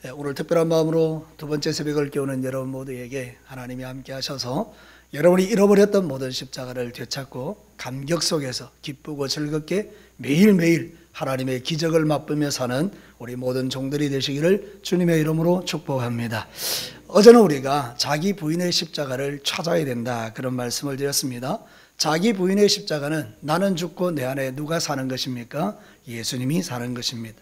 오늘 특별한 마음으로 두 번째 새벽을 깨우는 여러분 모두에게 하나님이 함께 하셔서 여러분이 잃어버렸던 모든 십자가를 되찾고 감격 속에서 기쁘고 즐겁게 매일매일 하나님의 기적을 맛보며 사는 우리 모든 종들이 되시기를 주님의 이름으로 축복합니다. 어제는 우리가 자기 부인의 십자가를 찾아야 된다, 그런 말씀을 드렸습니다. 자기 부인의 십자가는 나는 죽고 내 안에 누가 사는 것입니까? 예수님이 사는 것입니다.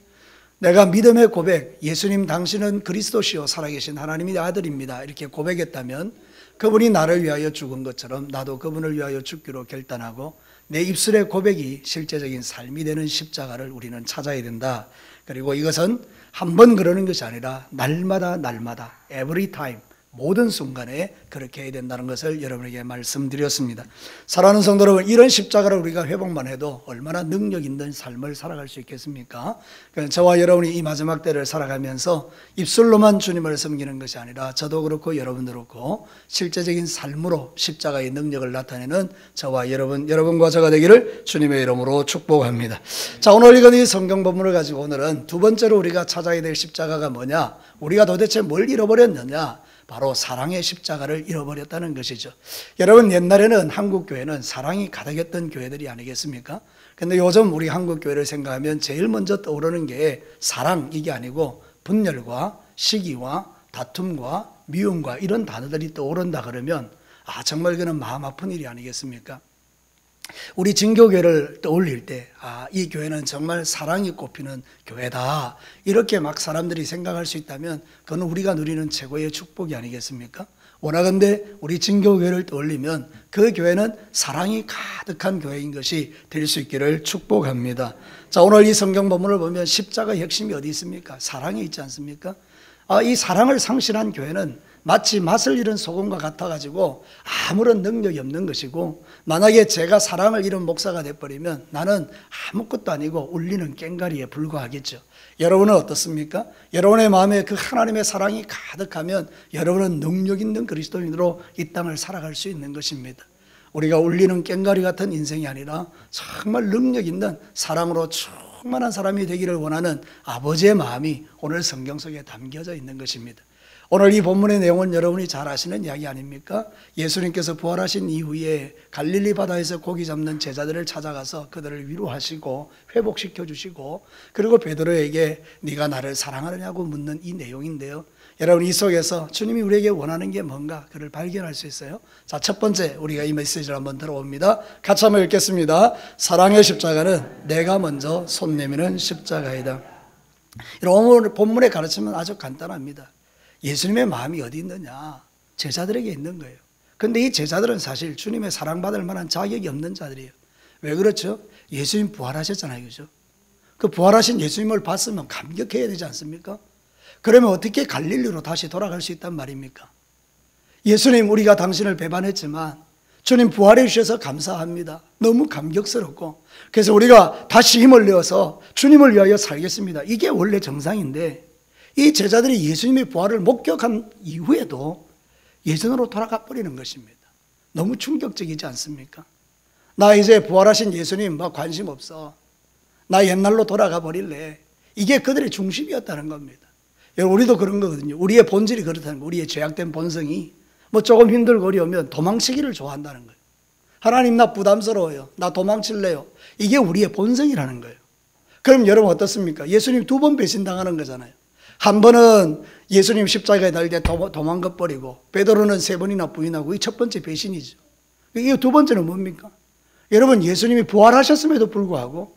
내가 믿음의 고백, 예수님 당신은 그리스도시요 살아계신 하나님의 아들입니다, 이렇게 고백했다면 그분이 나를 위하여 죽은 것처럼 나도 그분을 위하여 죽기로 결단하고 내 입술의 고백이 실제적인 삶이 되는 십자가를 우리는 찾아야 된다. 그리고 이것은 한 번 그러는 것이 아니라 날마다 every time, 모든 순간에 그렇게 해야 된다는 것을 여러분에게 말씀드렸습니다. 사랑하는 성도 여러분, 이런 십자가를 우리가 회복만 해도 얼마나 능력 있는 삶을 살아갈 수 있겠습니까? 저와 여러분이 이 마지막 때를 살아가면서 입술로만 주님을 섬기는 것이 아니라 저도 그렇고 여러분도 그렇고 실제적인 삶으로 십자가의 능력을 나타내는 저와 여러분과 저가 되기를 주님의 이름으로 축복합니다. 자, 오늘 읽은 이 성경 본문을 가지고 오늘은 두 번째로 우리가 찾아야 될 십자가가 뭐냐? 우리가 도대체 뭘 잃어버렸느냐? 바로 사랑의 십자가를 잃어버렸다는 것이죠. 여러분, 옛날에는 한국교회는 사랑이 가득했던 교회들이 아니겠습니까? 근데 요즘 우리 한국교회를 생각하면 제일 먼저 떠오르는 게 사랑, 이게 아니고 분열과 시기와 다툼과 미움과 이런 단어들이 떠오른다 그러면 정말 이거는 마음 아픈 일이 아니겠습니까? 우리 진교교회를 떠올릴 때 이 교회는 정말 사랑이 꽃피는 교회다, 이렇게 막 사람들이 생각할 수 있다면 그건 우리가 누리는 최고의 축복이 아니겠습니까? 원하건대 우리 진교교회를 떠올리면 그 교회는 사랑이 가득한 교회인 것이 될 수 있기를 축복합니다. 자, 오늘 이 성경 본문을 보면 십자가의 핵심이 어디 있습니까? 사랑에 있지 않습니까? 이 사랑을 상실한 교회는 마치 맛을 잃은 소금과 같아가지고 아무런 능력이 없는 것이고, 만약에 제가 사랑을 잃은 목사가 돼버리면 나는 아무것도 아니고 울리는 꽹과리에 불과하겠죠. 여러분은 어떻습니까? 여러분의 마음에 그 하나님의 사랑이 가득하면 여러분은 능력 있는 그리스도인으로 이 땅을 살아갈 수 있는 것입니다. 우리가 울리는 꽹과리 같은 인생이 아니라 정말 능력 있는 사랑으로 충만한 사람이 되기를 원하는 아버지의 마음이 오늘 성경 속에 담겨져 있는 것입니다. 오늘 이 본문의 내용은 여러분이 잘 아시는 이야기 아닙니까? 예수님께서 부활하신 이후에 갈릴리 바다에서 고기 잡는 제자들을 찾아가서 그들을 위로하시고 회복시켜 주시고, 그리고 베드로에게 네가 나를 사랑하느냐고 묻는 이 내용인데요, 여러분, 이 속에서 주님이 우리에게 원하는 게 뭔가 그를 발견할 수 있어요. 자, 첫 번째 우리가 이 메시지를 한번 들어봅니다. 같이 한번 읽겠습니다. 사랑의 십자가는 내가 먼저 손 내미는 십자가이다. 오늘 본문의 가르침은 아주 간단합니다. 예수님의 마음이 어디 있느냐? 제자들에게 있는 거예요. 그런데 이 제자들은 사실 주님의 사랑받을 만한 자격이 없는 자들이에요. 왜 그렇죠? 예수님 부활하셨잖아요, 그죠? 그 부활하신 예수님을 봤으면 감격해야 되지 않습니까? 그러면 어떻게 갈릴리로 다시 돌아갈 수 있단 말입니까? 예수님, 우리가 당신을 배반했지만 주님 부활해 주셔서 감사합니다. 너무 감격스럽고, 그래서 우리가 다시 힘을 내어서 주님을 위하여 살겠습니다. 이게 원래 정상인데, 이 제자들이 예수님의 부활을 목격한 이후에도 예전으로 돌아가 버리는 것입니다. 너무 충격적이지 않습니까? 나 이제 부활하신 예수님 관심 없어, 나 옛날로 돌아가 버릴래. 이게 그들의 중심이었다는 겁니다. 우리도 그런 거거든요. 우리의 본질이 그렇다는 거예요. 우리의 죄악된 본성이 조금 힘들고 어려우면 도망치기를 좋아한다는 거예요. 하나님, 나 부담스러워요, 나 도망칠래요. 이게 우리의 본성이라는 거예요. 그럼 여러분 어떻습니까? 예수님 두 번 배신당하는 거잖아요. 한 번은 예수님 십자가에 달릴 때 도망가 버리고, 베드로는 세 번이나 부인하고, 이 첫 번째 배신이죠. 이게 두 번째는 뭡니까? 여러분, 예수님이 부활하셨음에도 불구하고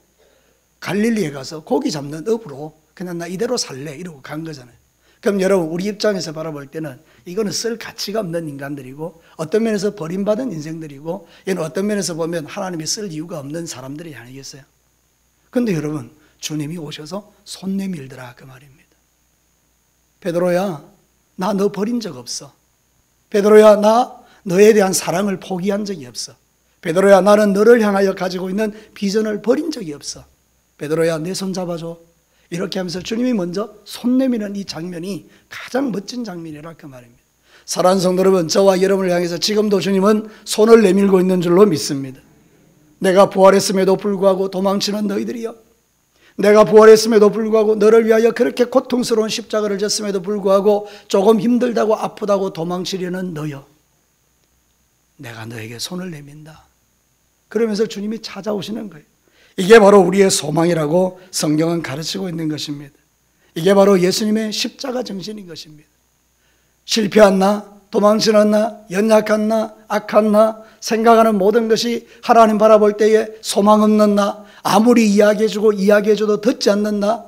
갈릴리에 가서 고기 잡는 업으로 그냥 나 이대로 살래 이러고 간 거잖아요. 그럼 여러분, 우리 입장에서 바라볼 때는 이거는 쓸 가치가 없는 인간들이고, 어떤 면에서 버림받은 인생들이고, 얘는 어떤 면에서 보면 하나님이 쓸 이유가 없는 사람들이 아니겠어요? 그런데 여러분, 주님이 오셔서 손 내밀더라, 그 말입니다. 베드로야, 나 너 버린 적 없어. 베드로야, 나 너에 대한 사랑을 포기한 적이 없어. 베드로야, 나는 너를 향하여 가지고 있는 비전을 버린 적이 없어. 베드로야, 내 손 잡아줘. 이렇게 하면서 주님이 먼저 손 내미는 이 장면이 가장 멋진 장면이라 그 말입니다. 사랑하는 성도 여러분, 저와 여러분을 향해서 지금도 주님은 손을 내밀고 있는 줄로 믿습니다. 내가 부활했음에도 불구하고 도망치는 너희들이여, 내가 부활했음에도 불구하고 너를 위하여 그렇게 고통스러운 십자가를 졌음에도 불구하고 조금 힘들다고 아프다고 도망치려는 너여, 내가 너에게 손을 내민다. 그러면서 주님이 찾아오시는 거예요. 이게 바로 우리의 소망이라고 성경은 가르치고 있는 것입니다. 이게 바로 예수님의 십자가 정신인 것입니다. 실패한 나, 도망치는 나, 연약한 나, 악한 나, 생각하는 모든 것이 하나님 바라볼 때에 소망 없는 나, 아무리 이야기해주고 이야기해줘도 듣지 않는 나,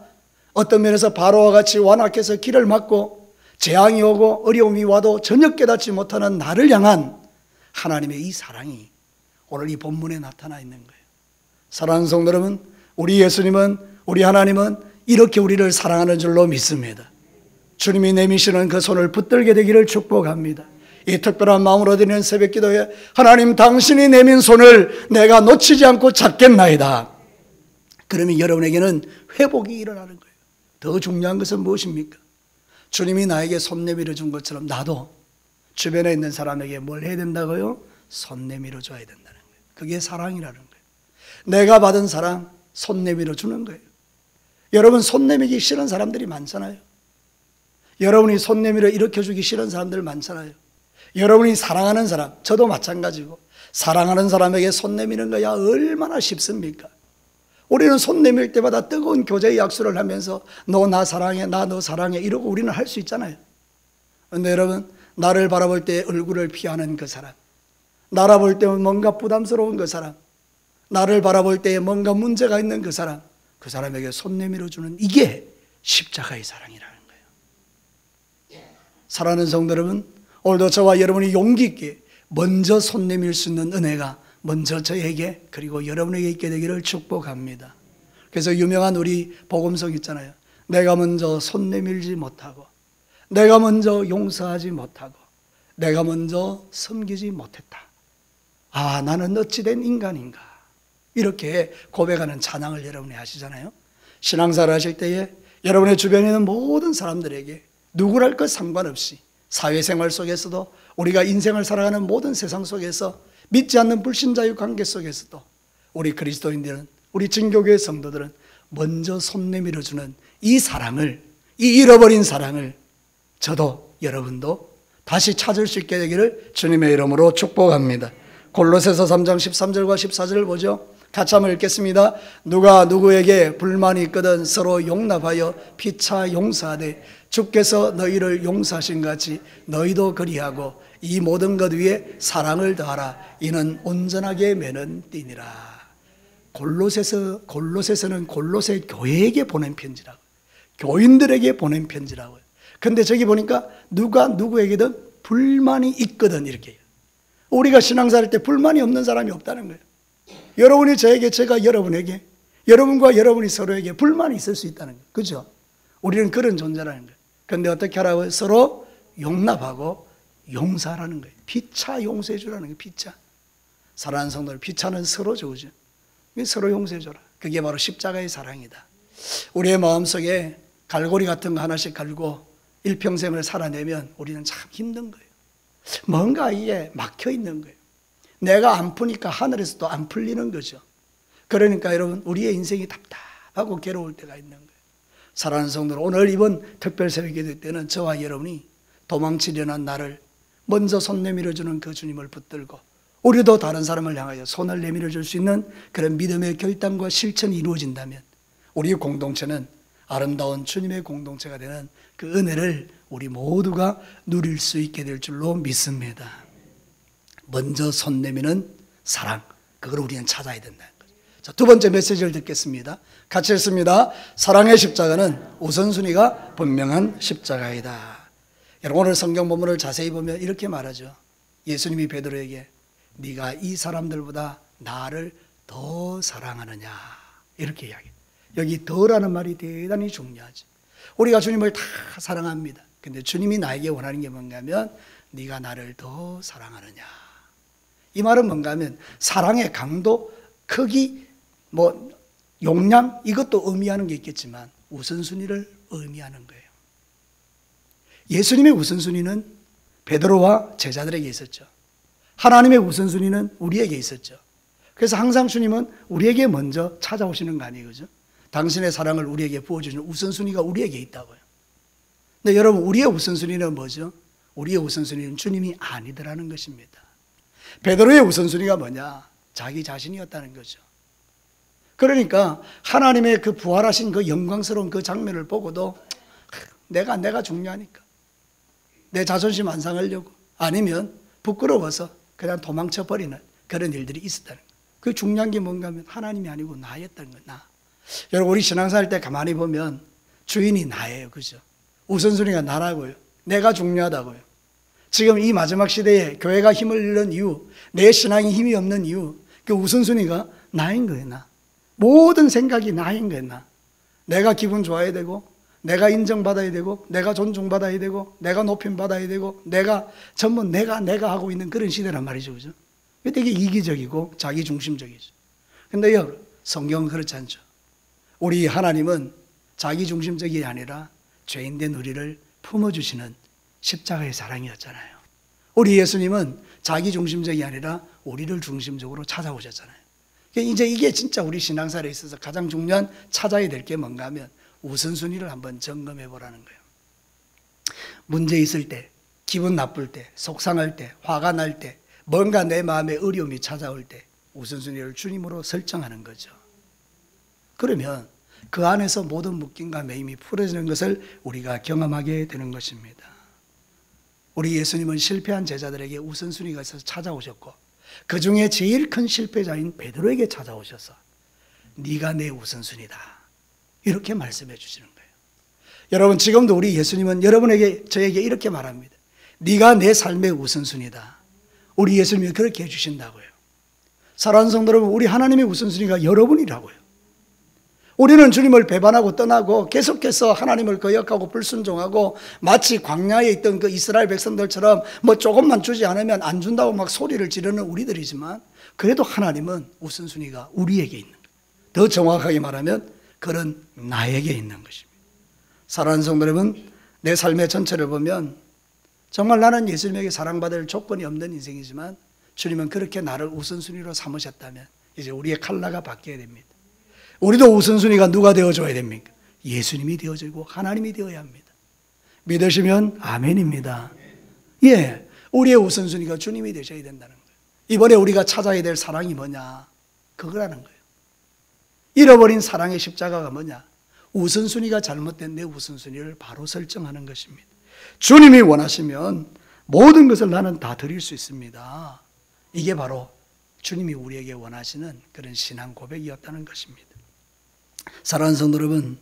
어떤 면에서 바로와 같이 완악해서 길을 막고 재앙이 오고 어려움이 와도 전혀 깨닫지 못하는 나를 향한 하나님의 이 사랑이 오늘 이 본문에 나타나 있는 거예요. 사랑하는 성도 여러분, 우리 예수님은, 우리 하나님은 이렇게 우리를 사랑하는 줄로 믿습니다. 주님이 내미시는 그 손을 붙들게 되기를 축복합니다. 이 특별한 마음으로 드리는 새벽 기도에 하나님, 당신이 내민 손을 내가 놓치지 않고 잡겠나이다. 그러면 여러분에게는 회복이 일어나는 거예요. 더 중요한 것은 무엇입니까? 주님이 나에게 손 내밀어 준 것처럼 나도 주변에 있는 사람에게 뭘 해야 된다고요? 손 내밀어 줘야 된다는 거예요. 그게 사랑이라는 거예요. 내가 받은 사랑, 손 내밀어 주는 거예요. 여러분, 손 내밀기 싫은 사람들이 많잖아요. 여러분이 손 내밀어 일으켜주기 싫은 사람들 많잖아요. 여러분이 사랑하는 사람, 저도 마찬가지고, 사랑하는 사람에게 손 내미는 거야 얼마나 쉽습니까? 우리는 손 내밀 때마다 뜨거운 교제의 약수를 하면서 너 나 사랑해, 나 너 사랑해 이러고 우리는 할 수 있잖아요. 그런데 여러분, 나를 바라볼 때 얼굴을 피하는 그 사람, 나를 볼 때 뭔가 부담스러운 그 사람, 나를 바라볼 때 뭔가 문제가 있는 그 사람에게 손 내밀어 주는, 이게 십자가의 사랑이라는 거예요. 사랑하는 성도 여러분, 오늘도 저와 여러분이 용기 있게 먼저 손 내밀 수 있는 은혜가 먼저 저에게 그리고 여러분에게 있게 되기를 축복합니다. 그래서 유명한 우리 복음성 있잖아요. 내가 먼저 손 내밀지 못하고, 내가 먼저 용서하지 못하고, 내가 먼저 섬기지 못했다. 아, 나는 어찌된 인간인가, 이렇게 고백하는 찬양을 여러분이 하시잖아요. 신앙생활을 하실 때에 여러분의 주변에 있는 모든 사람들에게 누구랄 것 상관없이 사회생활 속에서도, 우리가 인생을 살아가는 모든 세상 속에서, 믿지 않는 불신자의 관계 속에서도 우리 그리스도인들은, 우리 증교교회 성도들은 먼저 손 내밀어주는 이 사랑을, 이 잃어버린 사랑을 저도 여러분도 다시 찾을 수 있게 되기를 주님의 이름으로 축복합니다. 골로새서 3장 13절과 14절을 보죠. 같이 한번 읽겠습니다. 누가 누구에게 불만이 있거든 서로 용납하여 피차 용서하되 주께서 너희를 용서하신 같이 너희도 그리하고 이 모든 것 위에 사랑을 더하라. 이는 온전하게 매는 띠니라. 골로새서는 골로새 교회에게 보낸 편지라고, 교인들에게 보낸 편지라고요. 근데 저기 보니까 누가 누구에게든 불만이 있거든 이렇게 해요. 우리가 신앙생활 할 때 불만이 없는 사람이 없다는 거예요. 여러분이 저에게, 제가 여러분에게, 여러분과 여러분이 서로에게 불만이 있을 수 있다는 거예요. 그렇죠? 우리는 그런 존재라는 거예요. 그런데 어떻게 하라고요? 서로 용납하고 용서하라는 거예요. 피차 용서해 주라는 거예요. 피차. 사랑하는 성도들, 피차는 서로 주죠. 서로 용서해 줘라. 그게 바로 십자가의 사랑이다. 우리의 마음속에 갈고리 같은 거 하나씩 갈고 일평생을 살아내면 우리는 참 힘든 거예요. 뭔가 이게 막혀 있는 거예요. 내가 안 푸니까 하늘에서도 안 풀리는 거죠. 그러니까 여러분, 우리의 인생이 답답하고 괴로울 때가 있는 거예요. 사랑하는 성도들, 오늘 이번 특별 새벽 기도 때는 저와 여러분이 도망치려는 나를 먼저 손 내밀어주는 그 주님을 붙들고, 우리도 다른 사람을 향하여 손을 내밀어줄 수 있는 그런 믿음의 결단과 실천이 이루어진다면 우리 공동체는 아름다운 주님의 공동체가 되는 그 은혜를 우리 모두가 누릴 수 있게 될 줄로 믿습니다. 먼저 손 내미는 사랑, 그걸 우리는 찾아야 된다는 거죠. 자, 두 번째 메시지를 듣겠습니다. 같이 읽습니다. 사랑의 십자가는 우선순위가 분명한 십자가이다. 여러분, 오늘 성경 본문을 자세히 보면 이렇게 말하죠. 예수님이 베드로에게 네가 이 사람들보다 나를 더 사랑하느냐, 이렇게 이야기해요. 여기 더라는 말이 대단히 중요하죠. 우리가 주님을 다 사랑합니다. 근데 주님이 나에게 원하는 게 뭔가 하면 네가 나를 더 사랑하느냐. 이 말은 뭔가 하면 사랑의 강도, 크기, 용량, 이것도 의미하는 게 있겠지만 우선순위를 의미하는 거예요. 예수님의 우선순위는 베드로와 제자들에게 있었죠. 하나님의 우선순위는 우리에게 있었죠. 그래서 항상 주님은 우리에게 먼저 찾아오시는 거 아니에요, 그죠? 당신의 사랑을 우리에게 부어주시는 우선순위가 우리에게 있다고요. 근데 여러분, 우리의 우선순위는 뭐죠? 우리의 우선순위는 주님이 아니더라는 것입니다. 베드로의 우선순위가 뭐냐? 자기 자신이었다는 거죠. 그러니까 하나님의 그 부활하신 그 영광스러운 그 장면을 보고도 내가 중요하니까 내 자존심 안 상하려고, 아니면 부끄러워서 그냥 도망쳐 버리는 그런 일들이 있었다는 거예요. 그 중요한 게 뭔가 하면 하나님이 아니고 나였다는 거예요. 나. 여러분, 우리 신앙생활 때 가만히 보면 주인이 나예요. 그죠? 우선순위가 나라고요. 내가 중요하다고요. 지금 이 마지막 시대에 교회가 힘을 잃는 이유, 내 신앙이 힘이 없는 이유, 그 우선순위가 나인 거예요. 나. 모든 생각이 나인 거예요. 나. 내가 기분 좋아야 되고, 내가 인정받아야 되고, 내가 존중받아야 되고, 내가 높임받아야 되고, 내가 전부 내가 하고 있는 그런 시대란 말이죠. 그죠? 되게 이기적이고 자기중심적이죠. 근데 여러분, 성경은 그렇지 않죠. 우리 하나님은 자기중심적이 아니라 죄인된 우리를 품어주시는 십자가의 사랑이었잖아요. 우리 예수님은 자기중심적이 아니라 우리를 중심적으로 찾아오셨잖아요. 이제 이게 진짜 우리 신앙생활에 있어서 가장 중요한 찾아야 될 게 뭔가 하면 우선순위를 한번 점검해 보라는 거예요. 문제 있을 때, 기분 나쁠 때, 속상할 때, 화가 날 때, 뭔가 내 마음에 어려움이 찾아올 때 우선순위를 주님으로 설정하는 거죠. 그러면 그 안에서 모든 묶임과 매임이 풀어지는 것을 우리가 경험하게 되는 것입니다. 우리 예수님은 실패한 제자들에게 우선순위가 있어서 찾아오셨고, 그 중에 제일 큰 실패자인 베드로에게 찾아오셔서 네가 내 우선순위다, 이렇게 말씀해 주시는 거예요. 여러분, 지금도 우리 예수님은 여러분에게, 저에게 이렇게 말합니다. 네가 내 삶의 우선순위다. 우리 예수님이 그렇게 해주신다고요. 사랑하는 성도 여러분, 우리 하나님의 우선순위가 여러분이라고요. 우리는 주님을 배반하고 떠나고 계속해서 하나님을 거역하고 불순종하고, 마치 광야에 있던 그 이스라엘 백성들처럼 뭐 조금만 주지 않으면 안 준다고 막 소리를 지르는 우리들이지만, 그래도 하나님은 우선순위가 우리에게 있는 거예요. 더 정확하게 말하면 그런 나에게 있는 것입니다. 사랑하는 성도 여러분, 내 삶의 전체를 보면 정말 나는 예수님에게 사랑받을 조건이 없는 인생이지만 주님은 그렇게 나를 우선순위로 삼으셨다면 이제 우리의 칼라가 바뀌어야 됩니다. 우리도 우선순위가 누가 되어줘야 됩니까? 예수님이 되어지고 하나님이 되어야 합니다. 믿으시면 아멘입니다. 예, 우리의 우선순위가 주님이 되셔야 된다는 거예요. 이번에 우리가 찾아야 될 사랑이 뭐냐? 그거라는 거예요. 잃어버린 사랑의 십자가가 뭐냐? 우선순위가 잘못된 내 우선순위를 바로 설정하는 것입니다. 주님이 원하시면 모든 것을 나는 다 드릴 수 있습니다. 이게 바로 주님이 우리에게 원하시는 그런 신앙 고백이었다는 것입니다. 사랑하는 성도 여러분,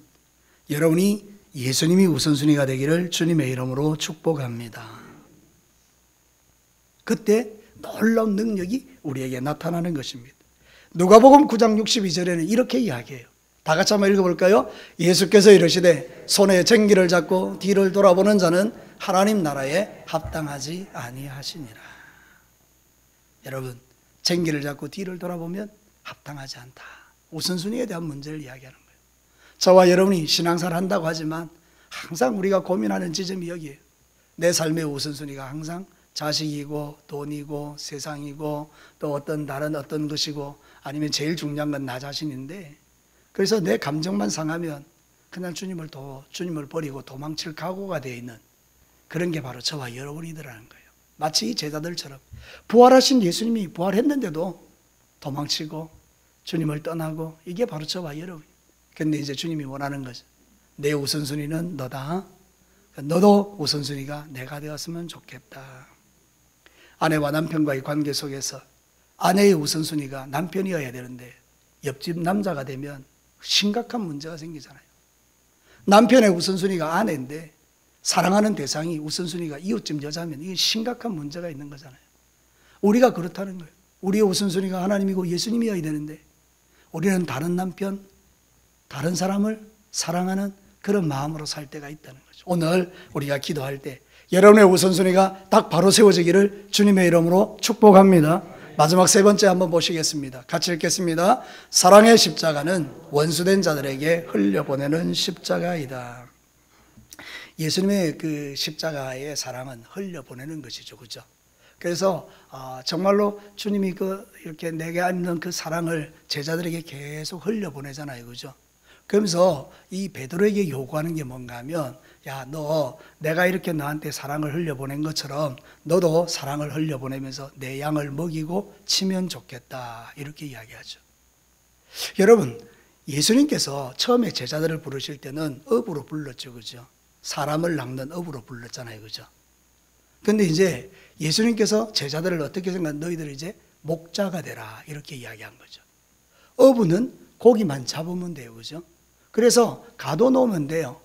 여러분이 예수님이 우선순위가 되기를 주님의 이름으로 축복합니다. 그때 놀라운 능력이 우리에게 나타나는 것입니다. 누가복음 9장 62절에는 이렇게 이야기해요. 다 같이 한번 읽어볼까요? 예수께서 이르시되 손에 쟁기를 잡고 뒤를 돌아보는 자는 하나님 나라에 합당하지 아니하시니라. 여러분, 쟁기를 잡고 뒤를 돌아보면 합당하지 않다. 우선순위에 대한 문제를 이야기하는 거예요. 저와 여러분이 신앙생활 한다고 하지만 항상 우리가 고민하는 지점이 여기에요. 내 삶의 우선순위가 항상 자식이고 돈이고 세상이고 또 어떤 다른 어떤 것이고, 아니면 제일 중요한 건 나 자신인데, 그래서 내 감정만 상하면 그냥 주님을 버리고 도망칠 각오가 되어 있는 그런 게 바로 저와 여러분이더라는 거예요. 마치 이 제자들처럼 부활하신 예수님이 부활했는데도 도망치고 주님을 떠나고, 이게 바로 저와 여러분. 그런데 이제 주님이 원하는 거죠. 내 우선순위는 너다. 너도 우선순위가 내가 되었으면 좋겠다. 아내와 남편과의 관계 속에서 아내의 우선순위가 남편이어야 되는데 옆집 남자가 되면 심각한 문제가 생기잖아요. 남편의 우선순위가 아내인데 사랑하는 대상이 우선순위가 이웃집 여자면 이게 심각한 문제가 있는 거잖아요. 우리가 그렇다는 거예요. 우리의 우선순위가 하나님이고 예수님이어야 되는데 우리는 다른 남편, 다른 사람을 사랑하는 그런 마음으로 살 때가 있다는 거죠. 오늘 우리가 기도할 때 여러분의 우선순위가 딱 바로 세워지기를 주님의 이름으로 축복합니다. 마지막 세 번째 한번 보시겠습니다. 같이 읽겠습니다. 사랑의 십자가는 원수된 자들에게 흘려보내는 십자가이다. 예수님의 그 십자가의 사랑은 흘려보내는 것이죠. 그죠? 그래서 정말로 주님이 이렇게 내게 있는 그 사랑을 제자들에게 계속 흘려보내잖아요. 그죠? 그러면서 이 베드로에게 요구하는 게 뭔가 하면, 야, 너 내가 이렇게 너한테 사랑을 흘려보낸 것처럼 너도 사랑을 흘려보내면서 내 양을 먹이고 치면 좋겠다, 이렇게 이야기하죠. 여러분, 예수님께서 처음에 제자들을 부르실 때는 업으로 불렀죠, 그죠? 사람을 낚는 업으로 불렀잖아요, 그죠? 근데 이제 예수님께서 제자들을 어떻게 너희들 이제 목자가 되라, 이렇게 이야기한 거죠. 어부는 고기만 잡으면 돼요, 그죠? 그래서 가둬놓으면 돼요.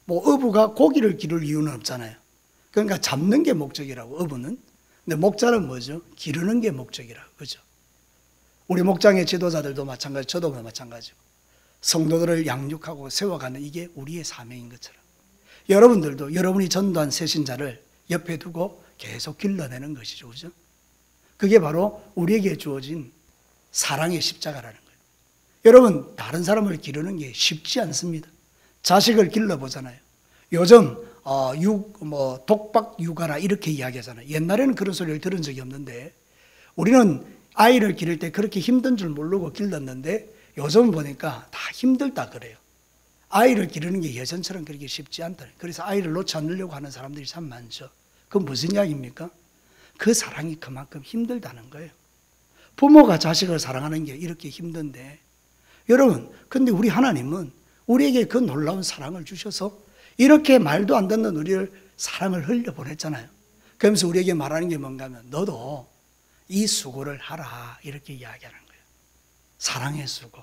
뭐 어부가 고기를 기를 이유는 없잖아요. 그러니까 잡는 게 목적이라고, 어부는. 근데 목자는 뭐죠? 기르는 게 목적이라고, 그죠? 우리 목장의 지도자들도 마찬가지, 저도 마찬가지고, 성도들을 양육하고 세워가는 이게 우리의 사명인 것처럼, 여러분들도 여러분이 전도한 새신자를 옆에 두고 계속 길러내는 것이죠, 그죠? 그게 바로 우리에게 주어진 사랑의 십자가라는 거예요. 여러분, 다른 사람을 기르는 게 쉽지 않습니다. 자식을 길러보잖아요. 요즘 독박 육아라 이렇게 이야기하잖아요. 옛날에는 그런 소리를 들은 적이 없는데, 우리는 아이를 기를 때 그렇게 힘든 줄 모르고 길렀는데 요즘 보니까 다 힘들다 그래요. 아이를 기르는 게 예전처럼 그렇게 쉽지 않다. 그래서 아이를 놓지 않으려고 하는 사람들이 참 많죠. 그건 무슨 이야기입니까? 그 사랑이 그만큼 힘들다는 거예요. 부모가 자식을 사랑하는 게 이렇게 힘든데, 여러분, 근데 우리 하나님은 우리에게 그 놀라운 사랑을 주셔서 이렇게 말도 안 듣는 우리를 사랑을 흘려보냈잖아요. 그러면서 우리에게 말하는 게 뭔가 하면, 너도 이 수고를 하라, 이렇게 이야기하는 거예요. 사랑의 수고.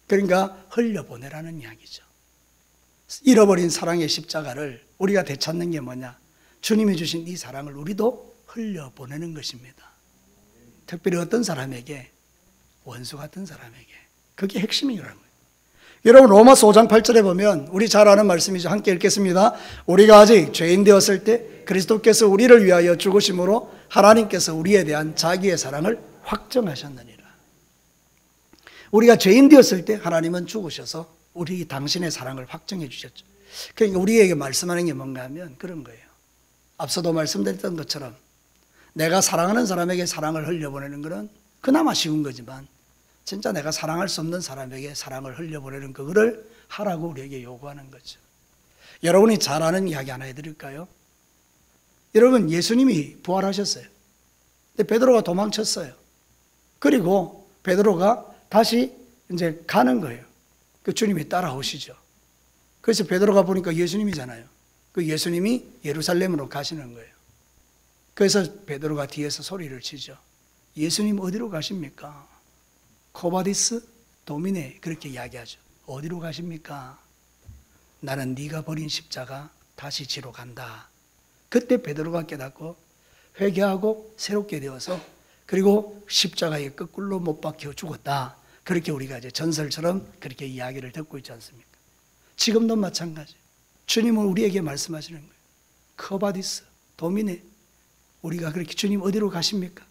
그러니까 흘려보내라는 이야기죠. 잃어버린 사랑의 십자가를 우리가 되찾는 게 뭐냐? 주님이 주신 이 사랑을 우리도 흘려보내는 것입니다. 특별히 어떤 사람에게? 원수 같은 사람에게. 그게 핵심이라는 거예요. 여러분, 로마서 5장 8절에 보면 우리 잘 아는 말씀이죠. 함께 읽겠습니다. 우리가 아직 죄인 되었을 때 그리스도께서 우리를 위하여 죽으심으로 하나님께서 우리에 대한 자기의 사랑을 확정하셨느니라. 우리가 죄인 되었을 때 하나님은 죽으셔서 우리 당신의 사랑을 확정해 주셨죠. 그러니까 우리에게 말씀하는 게 뭔가 하면 그런 거예요. 앞서도 말씀드렸던 것처럼 내가 사랑하는 사람에게 사랑을 흘려보내는 것은 그나마 쉬운 거지만, 진짜 내가 사랑할 수 없는 사람에게 사랑을 흘려보내는 그거를 하라고 우리에게 요구하는 거죠. 여러분이 잘 아는 이야기 하나 해드릴까요? 여러분, 예수님이 부활하셨어요. 근데 베드로가 도망쳤어요. 그리고 베드로가 다시 이제 가는 거예요. 그 주님이 따라오시죠. 그래서 베드로가 보니까 예수님이잖아요. 그 예수님이 예루살렘으로 가시는 거예요. 그래서 베드로가 뒤에서 소리를 치죠. 예수님 어디로 가십니까? 코바디스 도미네, 그렇게 이야기하죠. 어디로 가십니까? 나는 네가 버린 십자가 다시 지러 간다. 그때 베드로가 깨닫고 회개하고 새롭게 되어서, 그리고 십자가에 거꾸로 못 박혀 죽었다. 그렇게 우리가 이제 전설처럼 그렇게 이야기를 듣고 있지 않습니까? 지금도 마찬가지. 주님은 우리에게 말씀하시는 거예요. 코바디스 도미네, 우리가 그렇게 주님 어디로 가십니까?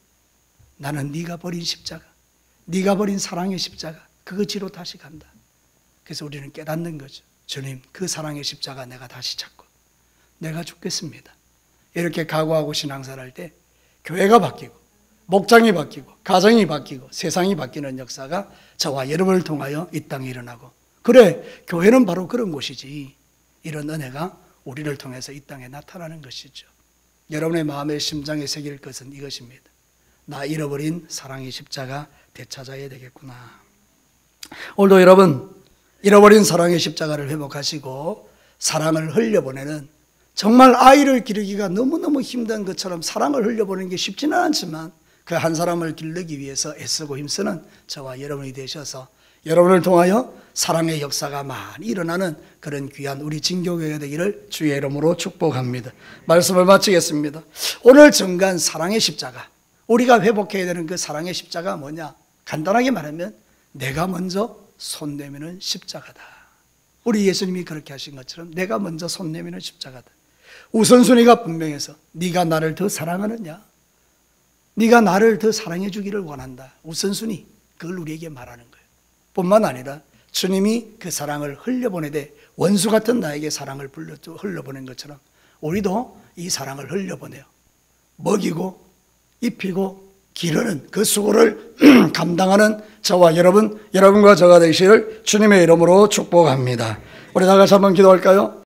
나는 네가 버린 십자가, 네가 버린 사랑의 십자가, 그거 지로 다시 간다. 그래서 우리는 깨닫는 거죠. 주님, 그 사랑의 십자가 내가 다시 찾고 내가 죽겠습니다. 이렇게 각오하고 신앙생활할 때 교회가 바뀌고 목장이 바뀌고 가정이 바뀌고 세상이 바뀌는 역사가 저와 여러분을 통하여 이 땅에 일어나고, 그래, 교회는 바로 그런 곳이지. 이런 은혜가 우리를 통해서 이 땅에 나타나는 것이죠. 여러분의 마음의 심장에 새길 것은 이것입니다. 나 잃어버린 사랑의 십자가 되찾아야 되겠구나. 오늘도 여러분, 잃어버린 사랑의 십자가를 회복하시고 사랑을 흘려보내는, 정말 아이를 기르기가 너무너무 힘든 것처럼 사랑을 흘려보내는 게 쉽지는 않지만 그 한 사람을 기르기 위해서 애쓰고 힘쓰는 저와 여러분이 되셔서 여러분을 통하여 사랑의 역사가 많이 일어나는 그런 귀한 우리 진교교회가 되기를 주의 이름으로 축복합니다. 말씀을 마치겠습니다. 오늘 정간 사랑의 십자가, 우리가 회복해야 되는 그 사랑의 십자가 뭐냐? 간단하게 말하면 내가 먼저 손 내미는 십자가다. 우리 예수님이 그렇게 하신 것처럼 내가 먼저 손 내미는 십자가다. 우선순위가 분명해서 네가 나를 더 사랑하느냐? 네가 나를 더 사랑해 주기를 원한다. 우선순위, 그걸 우리에게 말하는 거예요. 뿐만 아니라 주님이 그 사랑을 흘려보내되 원수 같은 나에게 사랑을 흘려보낸 것처럼 우리도 이 사랑을 흘려보내요. 먹이고 입히고 기르는 그 수고를 감당하는 저와 여러분과 저가 되시를 주님의 이름으로 축복합니다. 우리 다 같이 한번 기도할까요?